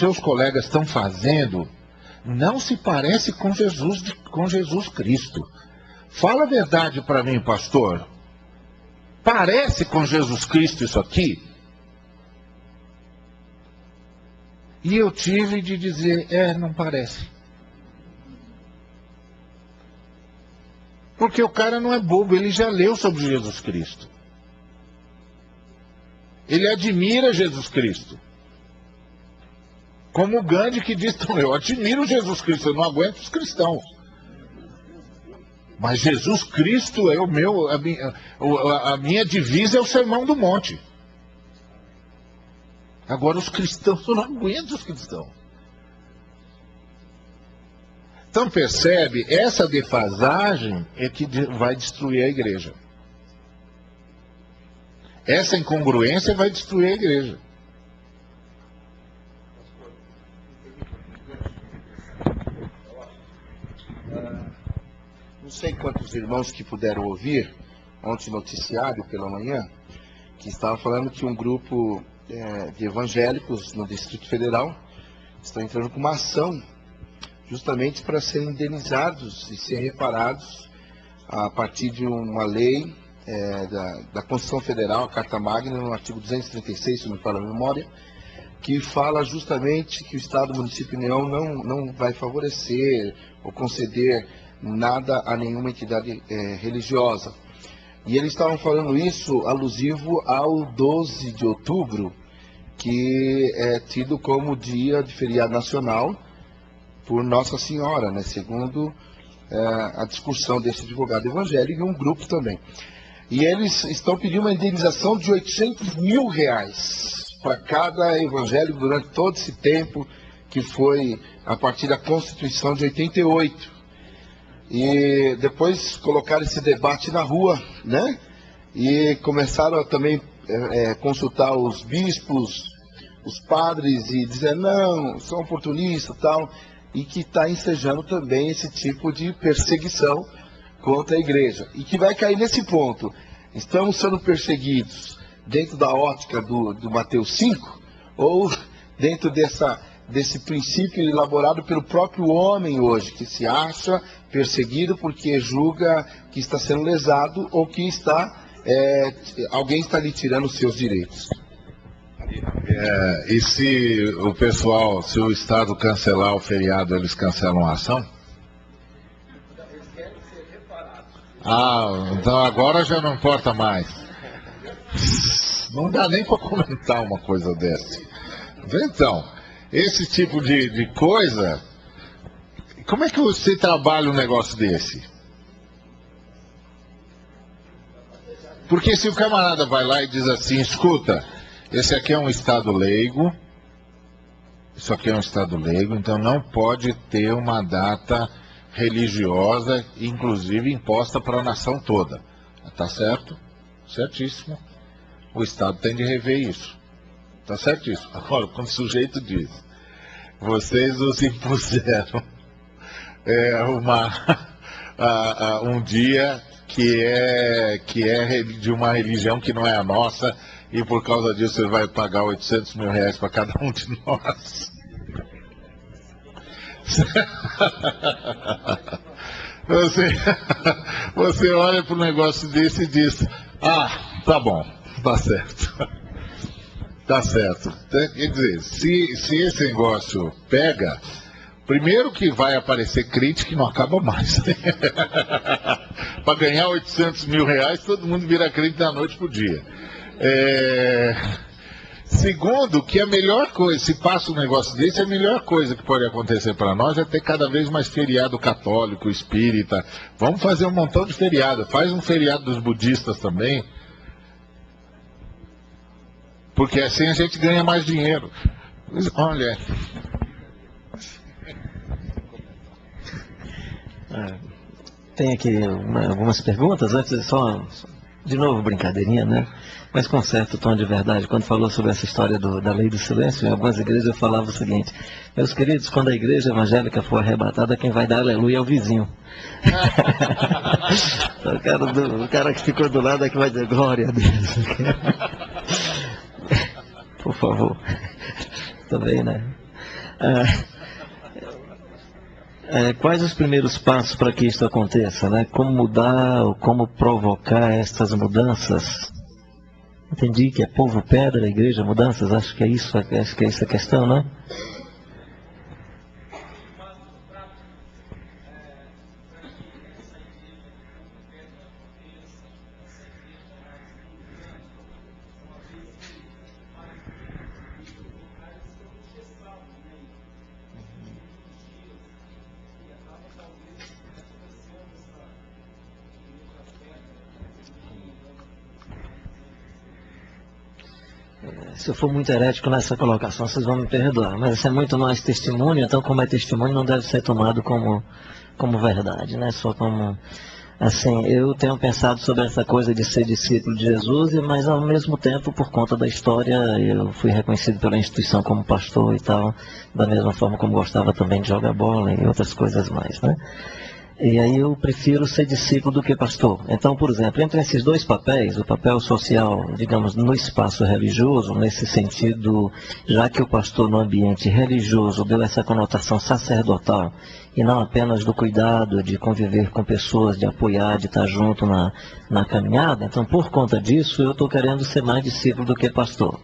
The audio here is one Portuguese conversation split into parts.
seus colegas estão fazendo não se parece com Jesus Cristo. Fala a verdade para mim, pastor. Parece com Jesus Cristo isso aqui? E eu tive de dizer, não parece. Porque o cara não é bobo, ele já leu sobre Jesus Cristo. Ele admira Jesus Cristo. Como o Gandhi que diz, eu admiro Jesus Cristo, eu não aguento os cristãos. Mas Jesus Cristo é a minha divisa é o Sermão do Monte. Agora os cristãos, eu não aguento os cristãos. Então percebe, essa defasagem é que vai destruir a igreja. Essa incongruência vai destruir a igreja. Não sei quantos irmãos que puderam ouvir ontem noticiário pela manhã, que estava falando que um grupo de evangélicos no Distrito Federal estão entrando com uma ação justamente para serem indenizados e ser reparados a partir de uma lei da Constituição Federal, a Carta Magna, no artigo 236, se não me falha a memória, que fala justamente que o Estado, Município e União não vai favorecer ou conceder nada a nenhuma entidade religiosa. E eles estavam falando isso alusivo ao 12 de outubro, que é tido como dia de feriado nacional por Nossa Senhora, né, segundo a discussão desse advogado evangélico e um grupo também. E eles estão pedindo uma indenização de R$800 mil para cada evangélico durante todo esse tempo, que foi a partir da Constituição de 88. E depois colocaram esse debate na rua, né? E começaram a também consultar os bispos, os padres, e dizer, não, são oportunistas e tal, e que está ensejando também esse tipo de perseguição contra a igreja. E que vai cair nesse ponto. Estamos sendo perseguidos dentro da ótica do Mateus 5, ou dentro desse princípio elaborado pelo próprio homem hoje, que se acha perseguido porque julga que está sendo lesado ou que alguém está lhe tirando os seus direitos. E se o pessoal, se o Estado cancelar o feriado, eles cancelam a ação? Eles querem ser reparados. Então agora já não importa mais. Não dá nem para comentar uma coisa dessa. Então, esse tipo de coisa, como é que você trabalha um negócio desse? Porque se o camarada vai lá e diz assim, escuta, esse aqui é um Estado leigo, isso aqui é um Estado leigo, então não pode ter uma data religiosa, inclusive imposta para a nação toda. Tá certo? Certíssimo. O Estado tem de rever isso. Tá certíssimo. Agora, quando o sujeito diz, vocês nos impuseram um dia que é de uma religião que não é a nossa, e por causa disso você vai pagar R$800 mil para cada um de nós. Você olha para um negócio desse e diz, tá bom, tá certo. Tá certo. Quer dizer, se esse negócio pega, primeiro que vai aparecer crítica e não acaba mais. Para ganhar R$800 mil, todo mundo vira crente da noite pro dia. Segundo, que a melhor coisa, se passa um negócio desse, a melhor coisa que pode acontecer para nós é ter cada vez mais feriado católico, espírita. Vamos fazer um montão de feriado. Faz um feriado dos budistas também. Porque assim a gente ganha mais dinheiro. Olha. Tem aqui algumas perguntas, antes só, de novo, brincadeirinha, né? Mas com certo tom de verdade. Quando falou sobre essa história da lei do silêncio, em algumas igrejas eu falava o seguinte, meus queridos, quando a igreja evangélica for arrebatada, quem vai dar aleluia é o vizinho. O cara que ficou do lado é que vai dizer glória a Deus. Por favor. Também, né? Quais os primeiros passos para que isso aconteça, né? Como mudar ou como provocar estas mudanças? Entendi que é povo pedra, igreja mudanças, acho que é isso a questão, né? Se eu for muito herético nessa colocação, vocês vão me perdoar, mas isso é muito mais testemunho, então como é testemunho não deve ser tomado como verdade, né? Só como, assim, eu tenho pensado sobre essa coisa de ser discípulo de Jesus, mas ao mesmo tempo, por conta da história, eu fui reconhecido pela instituição como pastor e tal, da mesma forma como gostava também de jogar bola e outras coisas mais, né? E aí eu prefiro ser discípulo do que pastor. Então, por exemplo, entre esses dois papéis, o papel social, digamos, no espaço religioso, nesse sentido, já que o pastor no ambiente religioso deu essa conotação sacerdotal, e não apenas do cuidado de conviver com pessoas, de apoiar, de estar junto na caminhada, então por conta disso eu estou querendo ser mais discípulo do que pastor.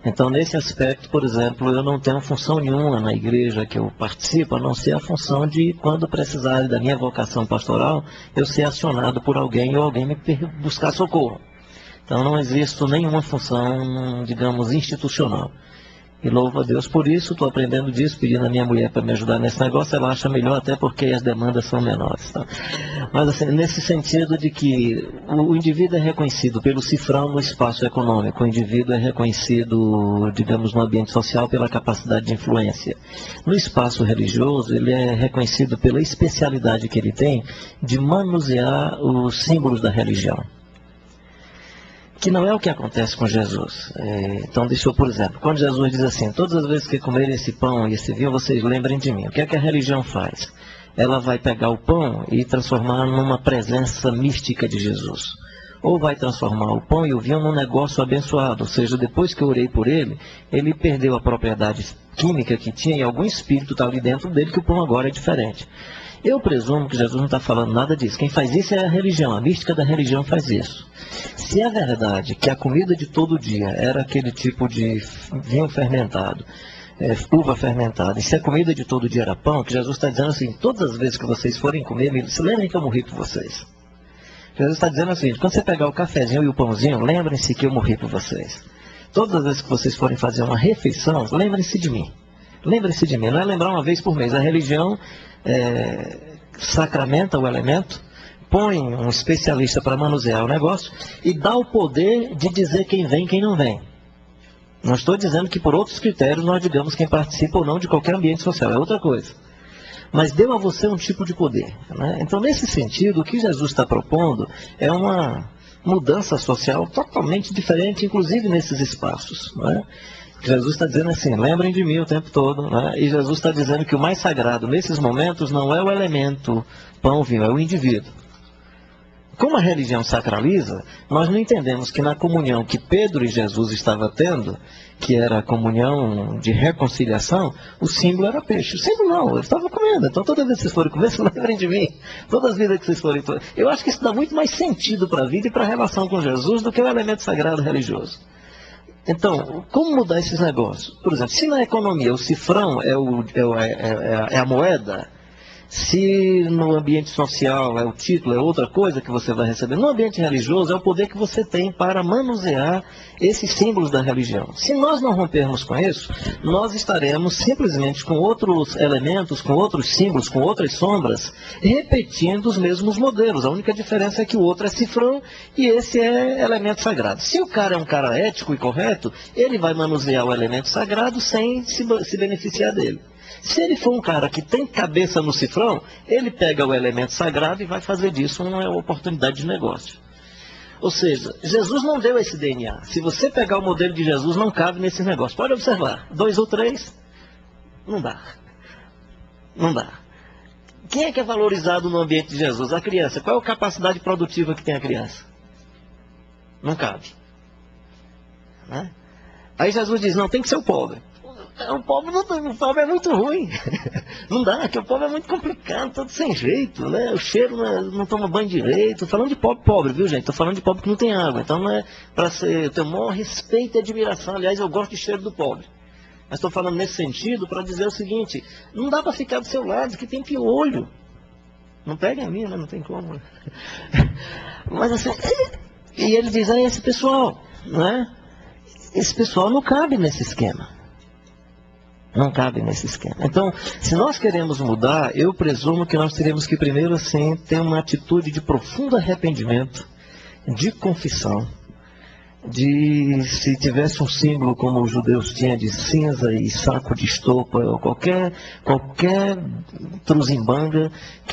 Então, nesse aspecto, por exemplo, eu não tenho função nenhuma na igreja que eu participo, a não ser a função de, quando precisar da minha vocação pastoral, eu ser acionado por alguém ou alguém me buscar socorro. Então, não existe nenhuma função, digamos, institucional. E louvo a Deus por isso, estou aprendendo disso, pedindo a minha mulher para me ajudar nesse negócio, ela acha melhor até porque as demandas são menores. Tá? Mas assim, nesse sentido de que o indivíduo é reconhecido pelo cifrão no espaço econômico, o indivíduo é reconhecido, digamos, no ambiente social pela capacidade de influência. No espaço religioso, ele é reconhecido pela especialidade que ele tem de manusear os símbolos da religião. Que não é o que acontece com Jesus. Então, deixa eu, por exemplo, quando Jesus diz assim, todas as vezes que comerem esse pão e esse vinho, vocês lembrem de mim. O que é que a religião faz? Ela vai pegar o pão e transformar numa presença mística de Jesus. Ou vai transformar o pão e o vinho num negócio abençoado. Ou seja, depois que eu orei por ele, ele perdeu a propriedade química que tinha e algum espírito está ali dentro dele que o pão agora é diferente. Eu presumo que Jesus não está falando nada disso. Quem faz isso é a religião, a mística da religião faz isso. Se é verdade que a comida de todo dia era aquele tipo de vinho fermentado, uva fermentada, e se a comida de todo dia era pão, que Jesus está dizendo assim, todas as vezes que vocês forem comer, se lembrem que eu morri por vocês. Jesus está dizendo assim, quando você pegar o cafezinho e o pãozinho, lembrem-se que eu morri por vocês. Todas as vezes que vocês forem fazer uma refeição, lembrem-se de mim. Lembrem-se de mim, não é lembrar uma vez por mês. A religião sacramenta o elemento, põe um especialista para manusear o negócio e dá o poder de dizer quem vem e quem não vem. Não estou dizendo que por outros critérios nós digamos quem participa ou não de qualquer ambiente social, é outra coisa. Mas deu a você um tipo de poder, né? Então, nesse sentido, o que Jesus está propondo é uma mudança social totalmente diferente, inclusive nesses espaços, né? Jesus está dizendo assim, lembrem de mim o tempo todo, né? E Jesus está dizendo que o mais sagrado nesses momentos não é o elemento pão, vinho, é o indivíduo. Como a religião sacraliza, nós não entendemos que na comunhão que Pedro e Jesus estavam tendo, que era a comunhão de reconciliação, o símbolo era peixe. O símbolo não, eles estavam comendo. Então toda vez que vocês forem comer, vocês lembrem de mim. Todas as vezes que vocês forem... Eu acho que isso dá muito mais sentido para a vida e para a relação com Jesus do que o elemento sagrado religioso. Então, como mudar esses negócios? Por exemplo, se na economia o cifrão é a moeda, se no ambiente social é o título, é outra coisa que você vai receber, no ambiente religioso é o poder que você tem para manusear esses símbolos da religião. Se nós não rompermos com isso, nós estaremos simplesmente com outros elementos, com outros símbolos, com outras sombras, repetindo os mesmos modelos. A única diferença é que o outro é cifrão e esse é elemento sagrado. Se o cara é um cara ético e correto, ele vai manusear o elemento sagrado sem se beneficiar dele. Se ele for um cara que tem cabeça no cifrão, ele pega o elemento sagrado e vai fazer disso uma oportunidade de negócio. Ou seja, Jesus não deu esse DNA. Se você pegar o modelo de Jesus, não cabe nesse negócio. Pode observar, 2 ou 3, não dá. Não dá. Quem é que é valorizado no ambiente de Jesus? A criança. Qual é a capacidade produtiva que tem a criança? Não cabe. Né? Aí Jesus diz, não, tem que ser o pobre. O pobre é muito ruim. Não dá, porque o pobre é muito complicado, todo sem jeito, né? O cheiro não toma banho direito. Tô falando de pobre, viu, gente? Tô falando de pobre que não tem água. Então não é para ser. Eu tenho o maior respeito e admiração. Aliás, eu gosto de cheiro do pobre. Mas estou falando nesse sentido para dizer o seguinte: não dá para ficar do seu lado, que tem piolho. Não pega a minha, né? Não tem como. Mas assim. E ele diz: esse pessoal, né? Esse pessoal não cabe nesse esquema. Não cabe nesse esquema. Então, se nós queremos mudar, eu presumo que nós teremos que primeiro, assim, ter uma atitude de profundo arrependimento, de confissão, de, se tivesse um símbolo como os judeus tinham, de cinza e saco de estopa, ou qualquer truzimbanga,